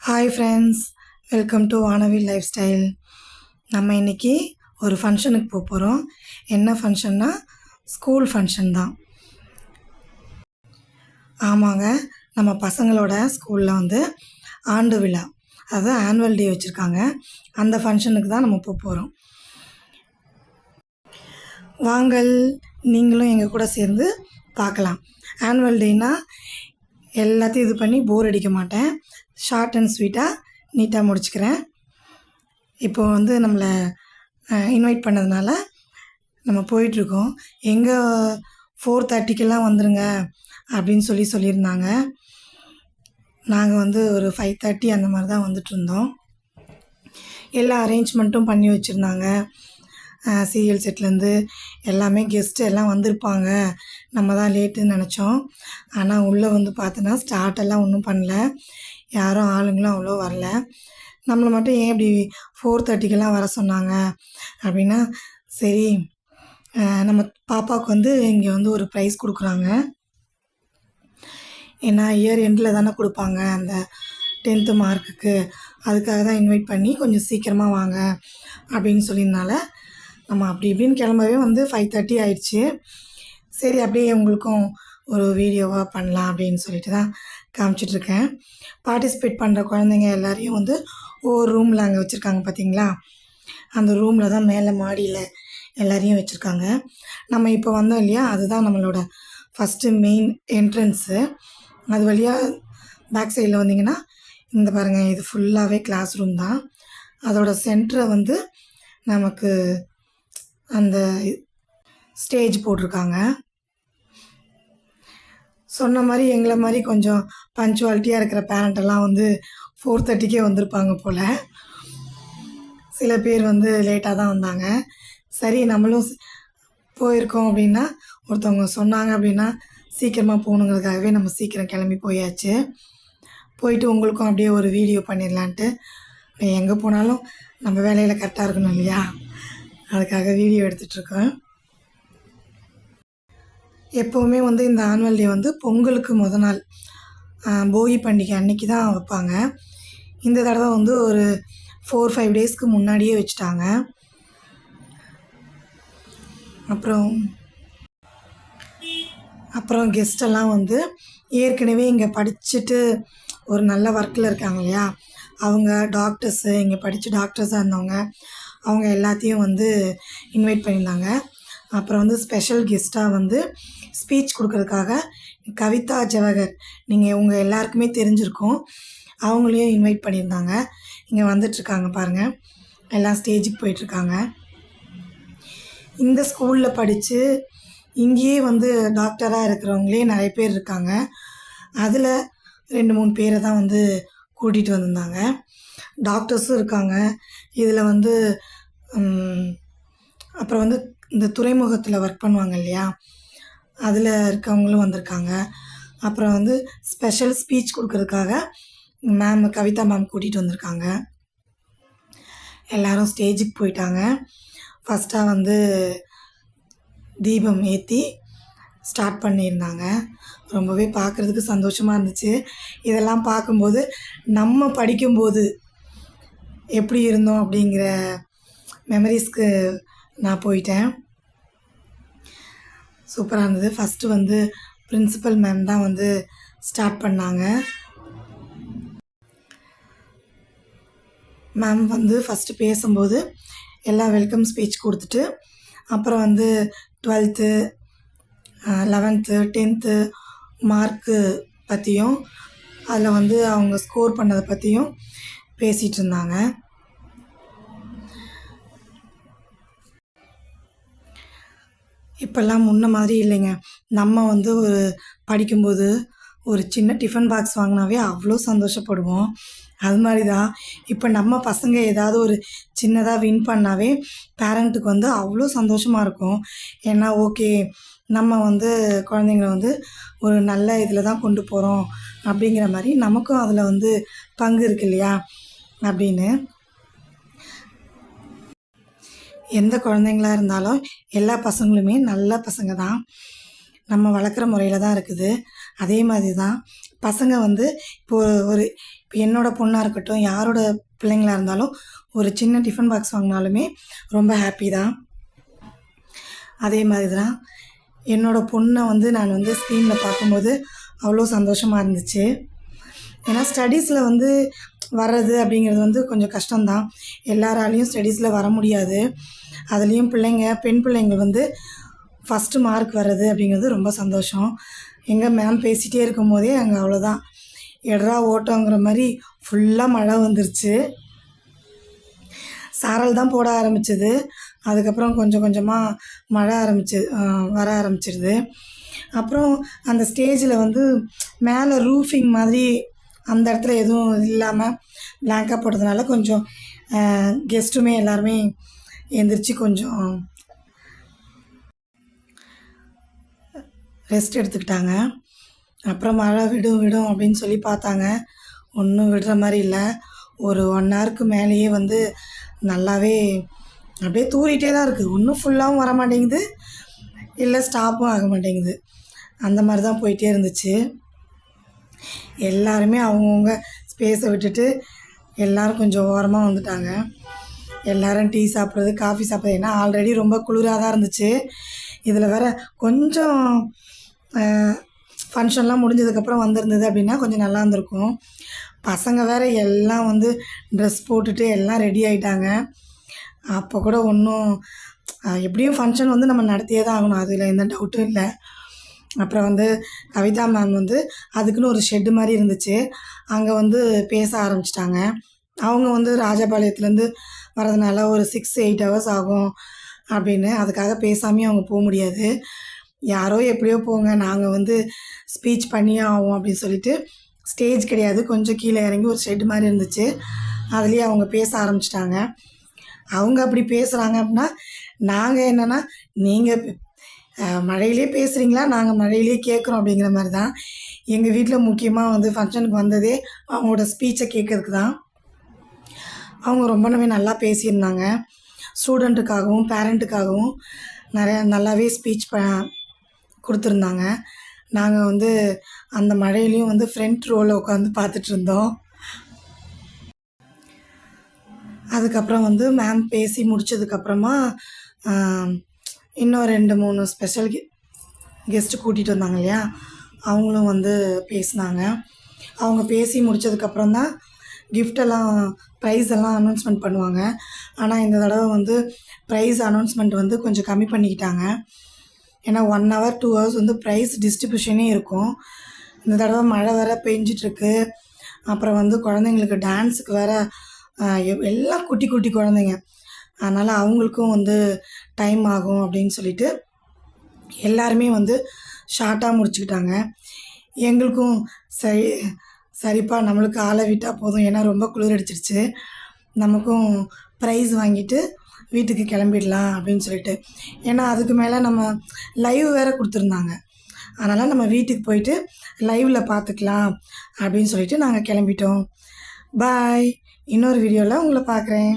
Hi friends, welcome to Vanavi lifestyle. நம்ம இன்றைக்கி ஒரு ஃபங்க்ஷனுக்கு போகிறோம். என்ன ஃபங்க்ஷன்னா ஸ்கூல் ஃபங்க்ஷன் தான். ஆமாங்க, நம்ம பசங்களோட ஸ்கூலில் ஆண்டு விழா, அதாவது ஆனுவல் டே வச்சுருக்காங்க. அந்த ஃபங்க்ஷனுக்கு தான் நம்ம போகிறோம். வாங்கள், நீங்களும் எங்கள் கூட சேர்ந்து பார்க்கலாம். ஆனுவல் டேனால் எல்லாத்தையும் இது பண்ணி போர் அடிக்க மாட்டேன். ஷார்ட் அண்ட் ஸ்வீட்டாக நீட்டாக முடிச்சுக்கிறேன். இப்போது நம்மளை இன்வைட் பண்ணதுனால நம்ம போயிட்டுருக்கோம். எங்கே 4:30க்கெல்லாம் வந்துடுங்க அப்படின்னு சொல்லியிருந்தாங்க. நாங்கள் ஒரு 5:30 அந்த மாதிரி தான் வந்துட்டுருந்தோம். எல்லா அரேஞ்ச்மெண்ட்டும் பண்ணி வச்சுருந்தாங்க. சீரியல் செட்லேருந்து எல்லாமே கெஸ்ட்டு எல்லாம் வந்திருப்பாங்க. நம்ம தான் லேட்டுன்னு நினச்சோம். ஆனால் உள்ளே பார்த்தோன்னா ஸ்டார்ட்டெல்லாம் ஒன்றும் பண்ணல. யாரும் ஆளுங்களும் அவ்வளோ வரல. நம்மளை மட்டும் ஏன் இப்படி 4:30க்கெல்லாம் வர சொன்னாங்க அப்படின்னா, சரி நம்ம பாப்பாவுக்கு இங்கே ஒரு ப்ரைஸ் கொடுக்குறாங்க. ஏன்னா இயர் எண்டில் தானே கொடுப்பாங்க அந்த 10th மார்க்குக்கு. அதுக்காக தான் இன்வைட் பண்ணி கொஞ்சம் சீக்கிரமாக வாங்க அப்படின்னு சொல்லியிருந்தால நம்ம அப்படி இப்படின்னு கிளம்பவே 5:30 ஆயிடுச்சு. சரி, அப்படியே உங்களுக்கும் ஒரு வீடியோவாக பண்ணலாம் அப்படின்னு சொல்லிட்டு தான் காமிச்சிட்ருக்கேன். பார்ட்டிசிபேட் பண்ணுற குழந்தைங்க எல்லாரையும் ஒவ்வொரு ரூமில் அங்கே வச்சுருக்காங்க பார்த்தீங்களா. அந்த ரூமில் தான் மேலே மாடியில் எல்லாரையும் வச்சுருக்காங்க. நம்ம இப்போ வந்தோம் இல்லையா, அதுதான் நம்மளோட ஃபஸ்ட்டு மெயின் என்ட்ரன்ஸு. அது வழியாக பேக் சைடில் வந்தீங்கன்னா இந்த பாருங்கள், இது ஃபுல்லாகவே கிளாஸ் ரூம் தான். அதோட சென்டரை நமக்கு அந்த ஸ்டேஜ் போட்டிருக்காங்க. சொன்ன மாதிரி எங்களை மாதிரி கொஞ்சம் பங்க்சுவாலிட்டியாக இருக்கிற பேரண்ட்டெல்லாம் 4:30க்கே வந்திருப்பாங்க போல். சில பேர் லேட்டாக தான் வந்தாங்க. சரி, நம்மளும் போயிருக்கோம் அப்படின்னா, ஒருத்தவங்க சொன்னாங்க அப்படின்னா சீக்கிரமாக போகணுங்கிறதுக்காகவே நம்ம சீக்கிரம் கிளம்பி போயாச்சு. போயிட்டு உங்களுக்கும் அப்படியே ஒரு வீடியோ பண்ணிடலான்ட்டு. எங்கே போனாலும் நம்ம வேலையில் கரெக்டாக இருக்கணும் இல்லையா, அதுக்காக வீடியோ எடுத்துகிட்ருக்கேன். எப்போவுமே இந்த ஆனுவல் டே பொங்கலுக்கு முத நாள், போகி பண்டிகை அன்னைக்கு தான் வைப்பாங்க. இந்த தடவை ஒரு 4-5 டேஸ்க்கு முன்னாடியே வச்சுட்டாங்க. அப்புறம் கெஸ்டெல்லாம் ஏற்கனவே இங்கே படிச்சுட்டு ஒரு நல்ல ஒர்க்கில் இருக்காங்க இல்லையா, அவங்க டாக்டர்ஸு, இங்கே படித்து டாக்டர்ஸாக இருந்தவங்க, அவங்க எல்லாத்தையும் இன்வைட் பண்ணியிருந்தாங்க. அப்புறம் ஸ்பெஷல் கெஸ்ட்டாக ஸ்பீச் கொடுக்கறதுக்காக கவிதா ஜவஹர், நீங்கள் உங்கள் எல்லாருக்குமே தெரிஞ்சிருக்கும், அவங்களையும் இன்வைட் பண்ணியிருந்தாங்க. இங்கே வந்துட்டுருக்காங்க பாருங்கள், எல்லாம் ஸ்டேஜுக்கு போயிட்டுருக்காங்க. இந்த ஸ்கூலில் படித்து இங்கேயே டாக்டராக இருக்கிறவங்களே நிறைய பேர் இருக்காங்க. அதில் 2-3 பேரை தான் கூட்டிகிட்டு வந்திருந்தாங்க. டாக்டர்ஸும் இருக்காங்க இதில். அப்புறம் இந்த துறைமுகத்தில் ஒர்க் பண்ணுவாங்க இல்லையா, அதில் இருக்கவங்களும் வந்திருக்காங்க. அப்புறம் ஸ்பெஷல் ஸ்பீச் கொடுக்கறதுக்காக மேம் கவிதா மேம் கூட்டிகிட்டு வந்திருக்காங்க. எல்லோரும் ஸ்டேஜுக்கு போயிட்டாங்க. ஃபஸ்ட்டாக தீபம் ஏற்றி ஸ்டார்ட் பண்ணியிருந்தாங்க. ரொம்பவே பார்க்குறதுக்கு சந்தோஷமாக இருந்துச்சு. இதெல்லாம் பார்க்கும்போது நம்ம படிக்கும்போது எப்படி இருந்தோம் அப்படிங்கிற மெமரிஸ்க்கு நான் போயிட்டேன். சூப்பராக இருந்தது. ஃபஸ்ட்டு பிரின்சிபல் மேம் தான் ஸ்டார்ட் பண்ணாங்க. மேம் ஃபஸ்ட்டு பேசும்போது எல்லாம் வெல்கம் ஸ்பீச் கொடுத்துட்டு, அப்புறம் 12th 11th 10th மார்க்கு பற்றியும், அதில் அவங்க ஸ்கோர் பண்ணதை பற்றியும் பேசிகிட்டு இருந்தாங்க. இப்போல்லாம் முன்ன மாதிரி இல்லைங்க. நம்ம ஒரு படிக்கும்போது ஒரு சின்ன டிஃபன் பாக்ஸ் வாங்கினாவே அவ்வளோ சந்தோஷப்படுவோம். அது மாதிரி தான் இப்போ நம்ம பசங்க ஏதாவது ஒரு சின்னதாக வின் பண்ணாவே பேரண்ட்டுக்கு அவ்வளோ சந்தோஷமாக இருக்கும். ஏன்னா ஓகே, நம்ம குழந்தைங்கள ஒரு நல்ல இதில் தான் கொண்டு போகிறோம் அப்படிங்கிற மாதிரி நமக்கும் அதில் பங்கு இருக்கு இல்லையா அப்படின்னு. எந்த குழந்தைங்களா இருந்தாலும் எல்லா பசங்களுமே நல்ல பசங்க தான். நம்ம வளர்க்குற முறையில் தான் இருக்குது. அதே மாதிரி தான் பசங்க வந்து இப்போ என்னோடய பொண்ணாக இருக்கட்டும், யாரோட பிள்ளைங்களாக இருந்தாலும் ஒரு சின்ன டிஃபன் பாக்ஸ் வாங்கினாலுமே ரொம்ப ஹாப்பி தான். அதே மாதிரி தான் என்னோடய பொண்ணை வந்து நான் வந்து ஸ்க்ரீனில் பார்க்கும்போது அவ்வளோ சந்தோஷமாக இருந்துச்சு. ஏன்னா ஸ்டடீஸில் வந்து வர்றது அப்படிங்கிறது வந்து கொஞ்சம் கஷ்டம்தான். எல்லாராலையும் ஸ்டடீஸில் வர முடியாது. அதுலேயும் பெண் பிள்ளைங்க வந்து ஃபஸ்ட்டு மார்க் வர்றது அப்படிங்கிறது ரொம்ப சந்தோஷம். எங்கள் மேம் பேசிகிட்டே இருக்கும்போதே அங்கே அவ்வளோதான், எட்ரா ஓட்டங்கிற மாதிரி ஃபுல்லாக மழை வந்துருச்சு. சாரல் தான் போட ஆரம்பிச்சது. அதுக்கப்புறம் கொஞ்சம் கொஞ்சமாக மழை வர ஆரம்பிச்சிருது. அப்புறம் அந்த ஸ்டேஜில் வந்து மேலே ரூஃபிங் மாதிரி அந்த இடத்துல எதுவும் இல்லாமல் பிளாங்காக போட்டதுனால கொஞ்சம் கெஸ்ட்டுமே எல்லாருமே எந்திரிச்சு கொஞ்சம் ரெஸ்ட் எடுத்துக்கிட்டாங்க. அப்புறம் மழை விடும் அப்படின்னு சொல்லி பார்த்தாங்க. ஒன்றும் விடுற மாதிரி இல்லை. ஒரு 1 ஹவருக்கு மேலேயே வந்து நல்லாவே அப்படியே தூறிகிட்டே தான் இருக்குது. ஒன்றும் ஃபுல்லாகவும் வர மாட்டேங்குது, இல்லை ஸ்டாப்பும் ஆக மாட்டேங்குது. அந்த மாதிரி தான் போயிட்டே இருந்துச்சு. எல்லாருமே அவங்கவுங்க ஸ்பேஸை விட்டுட்டு எல்லோரும் கொஞ்சம் ஓரமாக வந்துட்டாங்க. எல்லோரும் டீ சாப்பிட்றது, காஃபி சாப்பிட்றது. ஏன்னா ஆல்ரெடி ரொம்ப குளிராக தான் இருந்துச்சு. இதில் வேறு கொஞ்சம் ஃபங்க்ஷன்லாம் முடிஞ்சதுக்கப்புறம் வந்திருந்தது அப்படின்னா கொஞ்சம் நல்லா இருந்திருக்கும். பசங்க வேறு எல்லாம் வந்து ட்ரெஸ் போட்டுட்டு எல்லாம் ரெடி ஆகிட்டாங்க. அப்போ கூட ஒன்றும் எப்படியும் ஃபங்க்ஷன் வந்து நம்ம நடத்தியே தான் ஆகணும், அதில் எந்த டவுட்டும் இல்லை. அப்புறம் வந்து கவிதா மேம் வந்து அதுக்குன்னு ஒரு ஷெட்டு மாதிரி இருந்துச்சு, அங்கே வந்து பேச ஆரம்பிச்சிட்டாங்க. அவங்க வந்து ராஜபாளையத்துலேருந்து வரதுனால ஒரு 6-8 ஹவர்ஸ் ஆகும் அப்படின்னு, அதுக்காக பேசாமையும் அவங்க போக முடியாது. யாரோ எப்படியோ போங்க, நாங்கள் வந்து ஸ்பீச் பண்ணியே ஆகும் அப்படின்னு சொல்லிட்டு, ஸ்டேஜ் கிடையாது, கொஞ்சம் கீழே இறங்கி ஒரு ஷெட் மாதிரி இருந்துச்சு, அதுலேயே அவங்க பேச ஆரம்பிச்சிட்டாங்க. அவங்க அப்படி பேசுகிறாங்க அப்படின்னா நாங்கள் என்னென்னா, நீங்கள் மழையிலே பேசுகிறீங்களா, நாங்கள் மழையிலே கேட்குறோம் அப்படிங்கிற மாதிரி தான். எங்கள் வீட்டில் முக்கியமாக வந்து ஃபங்க்ஷனுக்கு வந்ததே அவங்களோட ஸ்பீச்சை கேட்குறதுக்கு தான். அவங்க ரொம்பவே நல்லா பேசியிருந்தாங்க. ஸ்டூடெண்ட்டுக்காகவும் பேரண்ட்டுக்காகவும் நல்லாவே ஸ்பீச் கொடுத்துருந்தாங்க. நாங்கள் வந்து அந்த மழையிலையும் வந்து ஃப்ரண்ட் ரோவில் உட்காந்து பார்த்துட்ருந்தோம். அதுக்கப்புறம் வந்து மேம் பேசி முடித்ததுக்கப்புறமா இன்னும் 2-3 ஸ்பெஷல் கெஸ்ட்டு கூட்டிகிட்டு வந்தாங்க இல்லையா, அவங்களும் வந்து பேசினாங்க. அவங்க பேசி முடித்ததுக்கப்புறம் தான் ப்ரைஸ் எல்லாம் அனௌன்ஸ்மெண்ட் பண்ணுவாங்க. ஆனால் இந்த தடவை வந்து ப்ரைஸ் அனௌன்ஸ்மெண்ட் வந்து கொஞ்சம் கம்மி பண்ணிக்கிட்டாங்க. ஏன்னா 1 ஹவர் 2 ஹவர்ஸ் வந்து ப்ரைஸ் டிஸ்ட்ரிபியூஷனே இருக்கும். இந்த தடவை மழை வேறு பெஞ்சிட்ருக்கு. அப்புறம் வந்து குழந்தைங்களுக்கு டான்ஸுக்கு வேறு எல்லாம் குட்டி குட்டி குழந்தைங்க, அதனால் அவங்களுக்கும் வந்து டைம் ஆகும் அப்படின்னு சொல்லிட்டு எல்லாருமே வந்து ஷார்ட்டாக முடிச்சுக்கிட்டாங்க. எங்களுக்கும் சரிப்பா நம்மளுக்கு ஆளை விட்டால் போதும், ஏன்னா ரொம்ப குளிர் அடிச்சிருச்சு, நமக்கும் ப்ரைஸ் வாங்கிட்டு வீட்டுக்கு கிளம்பிடலாம் அப்படின்னு சொல்லிட்டு. ஏன்னா அதுக்கு மேலே நம்ம லைவ் வேறு கொடுத்துருந்தாங்க, அதனால் நம்ம வீட்டுக்கு போயிட்டு லைவில் பார்த்துக்கலாம் அப்படின்னு சொல்லிட்டு நாங்கள் கிளம்பிட்டோம். பாய். இன்னொரு வீடியோவில் உங்களை பார்க்குறேன்.